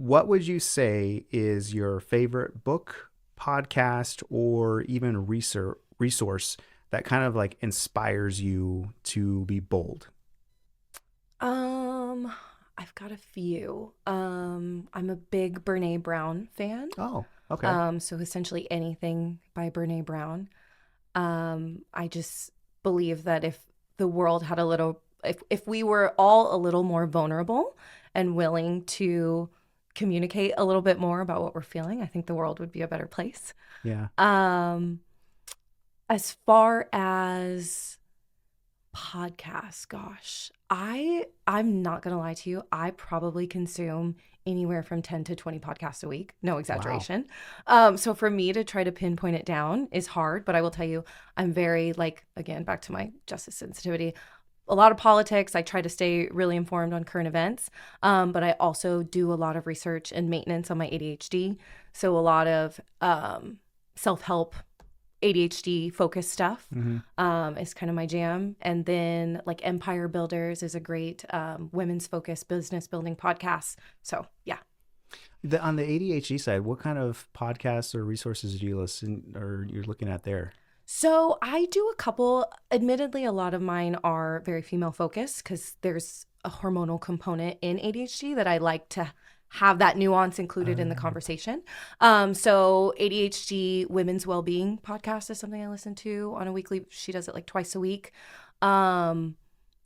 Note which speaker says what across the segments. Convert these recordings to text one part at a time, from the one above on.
Speaker 1: what would you say is your favorite book, podcast, or even resource that kind of like inspires you to be bold?
Speaker 2: Um, I've got a few. I'm a big Brene Brown fan.
Speaker 1: Oh, okay.
Speaker 2: So essentially anything by Brene Brown. I just believe that if the world had a little, if we were all a little more vulnerable and willing to communicate a little bit more about what we're feeling, I think the world would be a better place.
Speaker 1: Yeah.
Speaker 2: Um, as far as podcasts, gosh, I'm not gonna lie to you. I probably consume anywhere from 10 to 20 podcasts a week. No
Speaker 1: Wow.
Speaker 2: exaggeration. So for me to try to pinpoint it down is hard, but I will tell you, I'm very like, again, back to my justice sensitivity. A lot of politics. I try to stay really informed on current events, but I also do a lot of research and maintenance on my ADHD. So a lot of self help ADHD focused stuff
Speaker 1: Hmm.
Speaker 2: is kind of my jam. And then like Empire Builders is a great women's focused business building podcast. So yeah.
Speaker 1: On the ADHD side, what kind of podcasts or resources do you listen or you're looking at there?
Speaker 2: So I do a couple. Admittedly, a lot of mine are very female focused because there's a hormonal component in ADHD that I like to have that nuance included in the
Speaker 1: Uh,
Speaker 2: conversation. So ADHD Women's Wellbeing podcast is something I listen to on a weekly. She does it like twice a week. Um,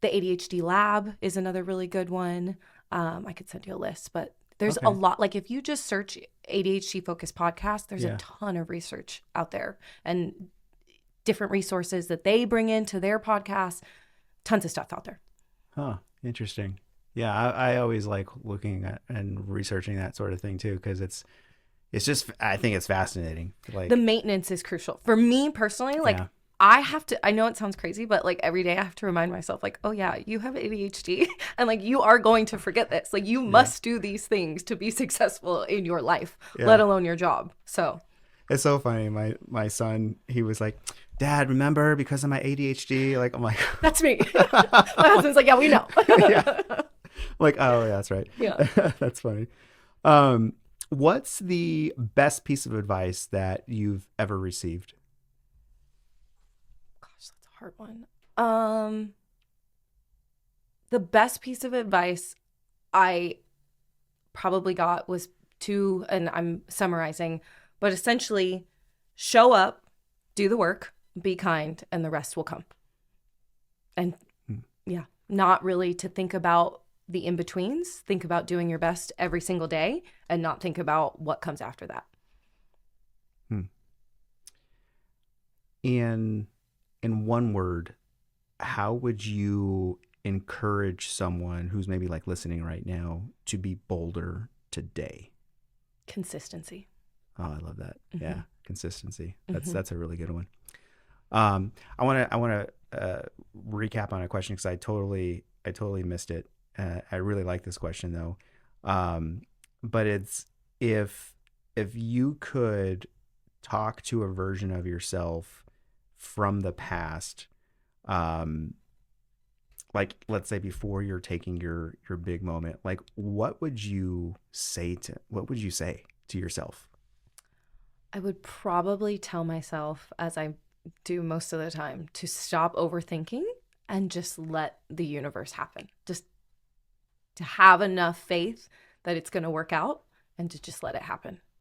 Speaker 2: the ADHD Lab is another really good one. I could send you a list, but there's a
Speaker 1: okay.
Speaker 2: lot. Like if you just search ADHD focused podcast, there's a
Speaker 1: Yeah.
Speaker 2: ton of research out there and different resources that they bring into their podcast. Tons of stuff out there.
Speaker 1: Huh. Interesting. Yeah, I always like looking at and researching that sort of thing too, because it's just I think it's fascinating.
Speaker 2: The
Speaker 1: Like,
Speaker 2: maintenance is crucial. For me personally, like
Speaker 1: yeah,
Speaker 2: I have to, I know it sounds crazy, but like every day I have to remind myself, like, oh yeah, you have ADHD and like you are going to forget this. Like you
Speaker 1: yeah,
Speaker 2: must do these things to be successful in your life, let
Speaker 1: yeah.
Speaker 2: alone your job. So
Speaker 1: It's so funny. My son, he was like, "Dad, remember because of my ADHD?" Like I'm like,
Speaker 2: that's me. My
Speaker 1: I'm like,
Speaker 2: husband's like, yeah, we know.
Speaker 1: yeah, like oh yeah, that's right.
Speaker 2: Yeah.
Speaker 1: That's funny. Um, what's the best piece of advice that you've ever received?
Speaker 2: Gosh, that's a hard one. Um, the best piece of advice I probably got was to, and I'm summarizing, but essentially show up, do the work, be kind, and the rest will come. And
Speaker 1: Hmm.
Speaker 2: yeah, not really to think about the in betweens, think about doing your best every single day and not think about what comes after that.
Speaker 1: Hmm. In in one word, how would you encourage someone who's maybe like listening right now to be bolder today?
Speaker 2: Consistency.
Speaker 1: Oh, I love that.
Speaker 2: Hmm.
Speaker 1: Yeah, consistency. That's
Speaker 2: Hmm.
Speaker 1: that's a really good one. I want to recap on a question because I totally missed it. I really like this question though. Um, but it's if if you could talk to a version of yourself from the past, um, like let's say before you're taking your big moment, like what would you say to yourself?
Speaker 2: I would probably tell myself, as I do most of the time, to stop overthinking and just let the universe happen. Just to have enough faith that it's going to work out and to just let it happen.